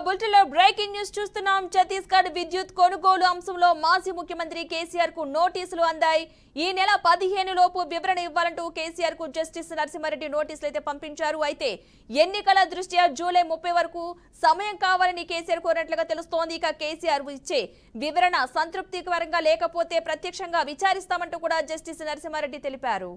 బులెటిన్లో breaking news చూస్తున్నాం. ఛత్తీస్గఢ్ విద్యుత్ కొనుగోలు అంశంలో మాజీ ముఖ్యమంత్రి కేసీఆర్ కు నోటీసులు అందాయి. ఈ నెల 15 లోపు వివరణ ఇవ్వాలంటూ కేసీఆర్ కు జస్టిస్ నరసింహారెడ్డి నోటీసులు అయితే పంపించారు. అయితే ఎన్నికల దృష్ట్యా జూలై 30 వరకు సమయం కావాలని కేసీఆర్ కోరినట్లుగా తెలుస్తోంది. ఇక కేసీఆర్ ఇచ్చే వివరణ సంతృప్తికరంగా లేకపోతే ప్రత్యక్షంగా విచారిస్తామంటూ కూడా జస్టిస్ నరసింహారెడ్డి తెలిపారు.